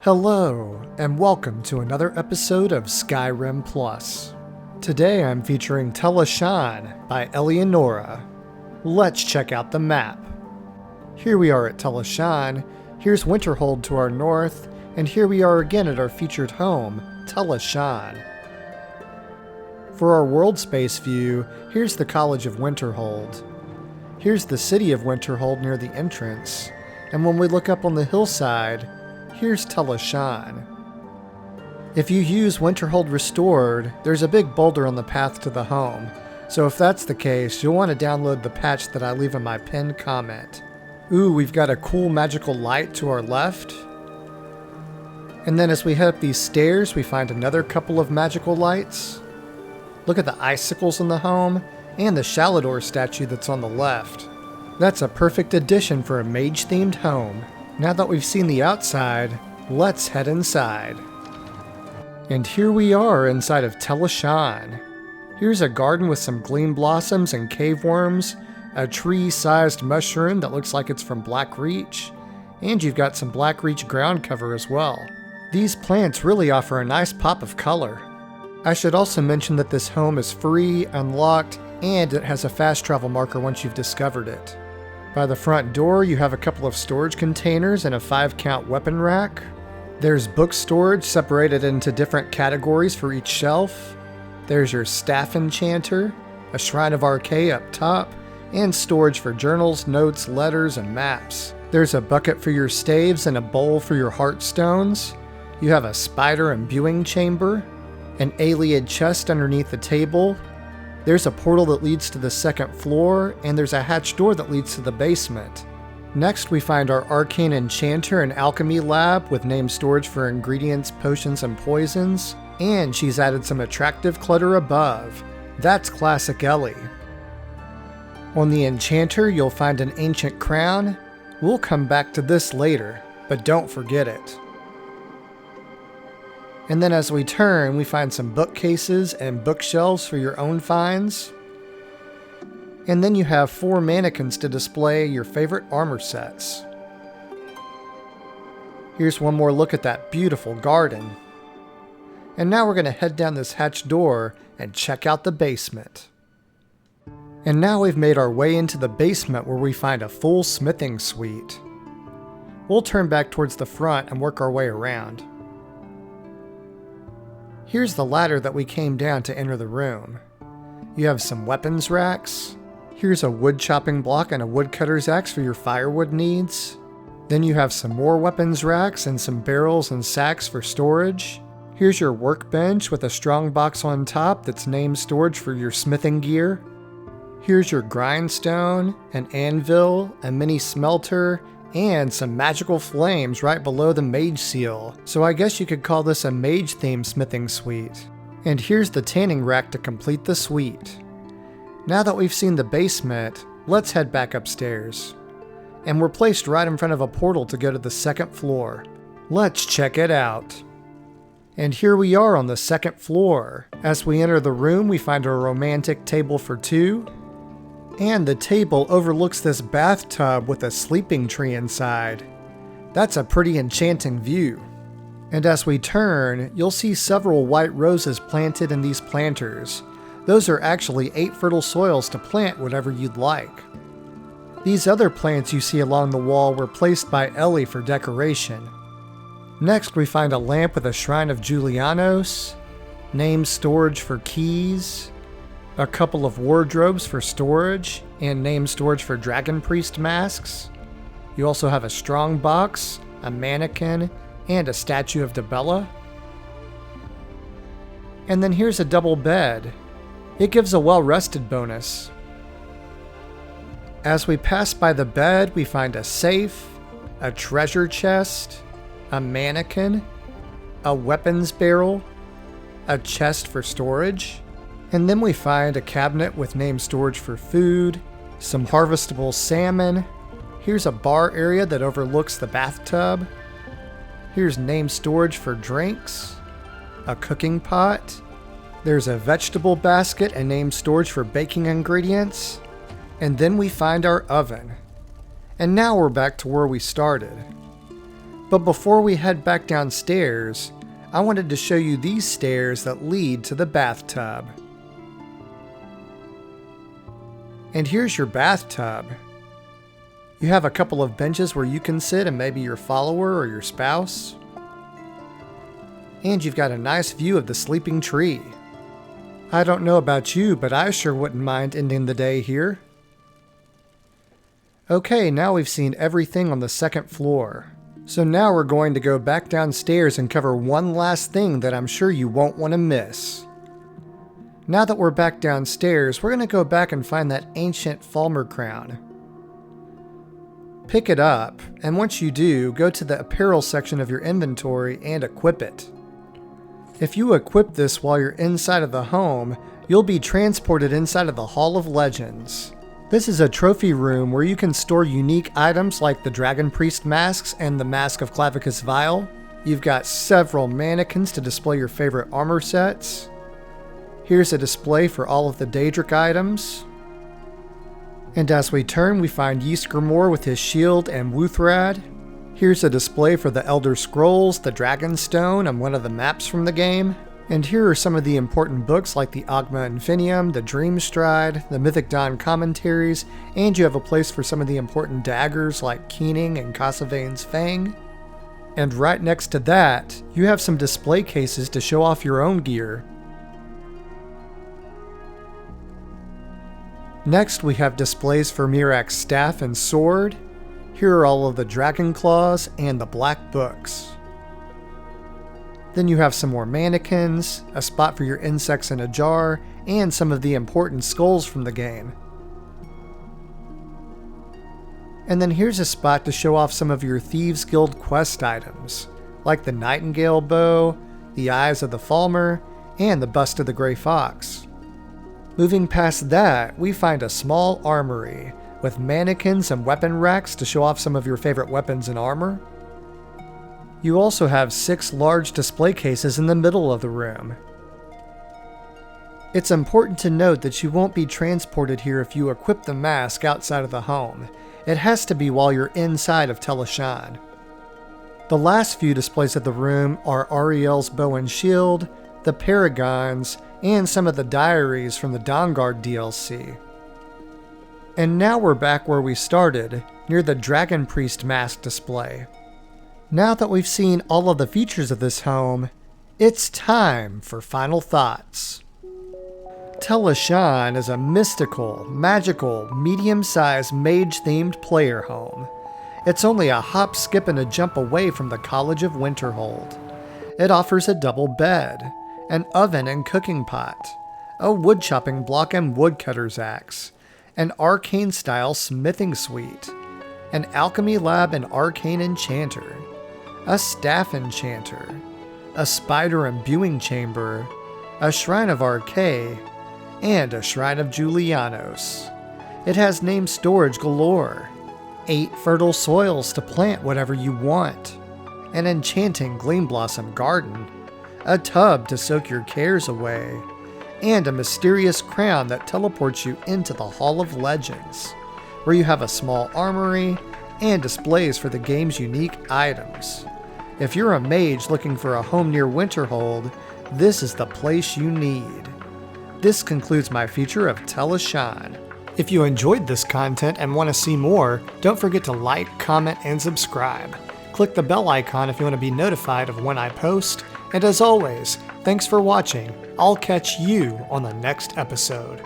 Hello, and welcome to another episode of SkyrimPlus. Today I'm featuring Tel Aschan by Elianora. Let's check out the map. Here we are at Tel Aschan, here's Winterhold to our north, and here we are again at our featured home, Tel Aschan. For our world space view, here's the College of Winterhold. Here's the city of Winterhold near the entrance, and when we look up on the hillside, here's Tel Aschan. If you use Winterhold Restored, there's a big boulder on the path to the home, so if that's the case, you'll want to download the patch that I leave in my pinned comment. Ooh, we've got a cool magical light to our left. And then as we head up these stairs, we find another couple of magical lights. Look at the icicles in the home, and the Shalador statue that's on the left. That's a perfect addition for a mage-themed home. Now that we've seen the outside, let's head inside. And here we are inside of Tel Aschan. Here's a garden with some gleamblossoms and cave worms, a tree-sized mushroom that looks like it's from Blackreach, and you've got some Blackreach ground cover as well. These plants really offer a nice pop of color. I should also mention that this home is free, unlocked, and it has a fast travel marker once you've discovered it. By the front door, you have a couple of storage containers and a 5-count weapon rack. There's book storage separated into different categories for each shelf. There's your staff enchanter, a shrine of Arkay up top, and storage for journals, notes, letters, and maps. There's a bucket for your staves and a bowl for your heartstones. You have a spider imbuing chamber, an alien chest underneath the table. There's a portal that leads to the second floor, and there's a hatch door that leads to the basement. Next, we find our arcane enchanter and alchemy lab with named storage for ingredients, potions, and poisons, and she's added some attractive clutter above. That's classic Ellie. On the enchanter, you'll find an ancient crown. We'll come back to this later, but don't forget it. And then as we turn, we find some bookcases and bookshelves for your own finds. And then you have 4 mannequins to display your favorite armor sets. Here's one more look at that beautiful garden. And now we're going to head down this hatch door and check out the basement. And now we've made our way into the basement where we find a full smithing suite. We'll turn back towards the front and work our way around. Here's the ladder that we came down to enter the room. You have some weapons racks. Here's a wood chopping block and a woodcutter's axe for your firewood needs. Then you have some more weapons racks and some barrels and sacks for storage. Here's your workbench with a strong box on top that's named storage for your smithing gear. Here's your grindstone, an anvil, a mini smelter, and some magical flames right below the mage seal, so I guess you could call this a mage-themed smithing suite. And here's the tanning rack to complete the suite. Now that we've seen the basement, let's head back upstairs. And we're placed right in front of a portal to go to the second floor. Let's check it out. And here we are on the second floor. As we enter the room, we find a romantic table for 2. And the table overlooks this bathtub with a sleeping tree inside. That's a pretty enchanting view. And as we turn, you'll see several white roses planted in these planters. Those are actually 8 fertile soils to plant whatever you'd like. These other plants you see along the wall were placed by Ellie for decoration. Next, we find a lamp with a shrine of Julianos, named storage for keys, a couple of wardrobes for storage, and named storage for dragon priest masks. You also have a strong box, a mannequin, and a statue of Debella. And then here's a double bed. It gives a well-rested bonus. As we pass by the bed, we find a safe, a treasure chest, a mannequin, a weapons barrel, a chest for storage, and then we find a cabinet with named storage for food, some harvestable salmon. Here's a bar area that overlooks the bathtub. Here's named storage for drinks, a cooking pot. There's a vegetable basket and named storage for baking ingredients. And then we find our oven. And now we're back to where we started. But before we head back downstairs, I wanted to show you these stairs that lead to the bathtub. And here's your bathtub. You have a couple of benches where you can sit and maybe your follower or your spouse. And you've got a nice view of the sleeping tree. I don't know about you, but I sure wouldn't mind ending the day here. Okay, now we've seen everything on the second floor. So now we're going to go back downstairs and cover one last thing that I'm sure you won't want to miss. Now that we're back downstairs, we're going to go back and find that ancient Falmer crown. Pick it up, and once you do, go to the apparel section of your inventory and equip it. If you equip this while you're inside of the home, you'll be transported inside of the Hall of Legends. This is a trophy room where you can store unique items like the Dragon Priest masks and the Mask of Clavicus Vial. You've got several mannequins to display your favorite armor sets. Here's a display for all of the Daedric items. And as we turn, we find Ysgramor with his shield and Wuthrad. Here's a display for the Elder Scrolls, the Dragonstone, and one of the maps from the game. And here are some of the important books like the Ogma Infinium, the Dreamstride, the Mythic Dawn commentaries, and you have a place for some of the important daggers like Keening and Casavane's Fang. And right next to that, you have some display cases to show off your own gear. Next, we have displays for Mirak's staff and sword. Here are all of the Dragon Claws and the Black Books. Then you have some more mannequins, a spot for your insects in a jar, and some of the important skulls from the game. And then here's a spot to show off some of your Thieves Guild quest items, like the Nightingale Bow, the Eyes of the Falmer, and the Bust of the Grey Fox. Moving past that, we find a small armory, with mannequins and weapon racks to show off some of your favorite weapons and armor. You also have 6 large display cases in the middle of the room. It's important to note that you won't be transported here if you equip the mask outside of the home. It has to be while you're inside of Tel Aschan. The last few displays of the room are Ariel's bow and shield, the Paragons, and some of the diaries from the Dawnguard DLC. And now we're back where we started, near the Dragon Priest mask display. Now that we've seen all of the features of this home, it's time for final thoughts. Tel Aschan is a mystical, magical, medium-sized mage-themed player home. It's only a hop, skip, and a jump away from the College of Winterhold. It offers a double bed, an oven and cooking pot, a woodchopping block and woodcutter's axe, an arcane-style smithing suite, an alchemy lab and arcane enchanter, a staff enchanter, a spider imbuing chamber, a shrine of Arkay, and a shrine of Julianos. It has named storage galore, 8 fertile soils to plant whatever you want, an enchanting gleamblossom garden, a tub to soak your cares away, and a mysterious crown that teleports you into the Hall of Legends, where you have a small armory and displays for the game's unique items. If you're a mage looking for a home near Winterhold, this is the place you need. This concludes my feature of Tel Aschan. If you enjoyed this content and want to see more, don't forget to like, comment, and subscribe. Click the bell icon if you want to be notified of when I post. And as always, thanks for watching. I'll catch you on the next episode.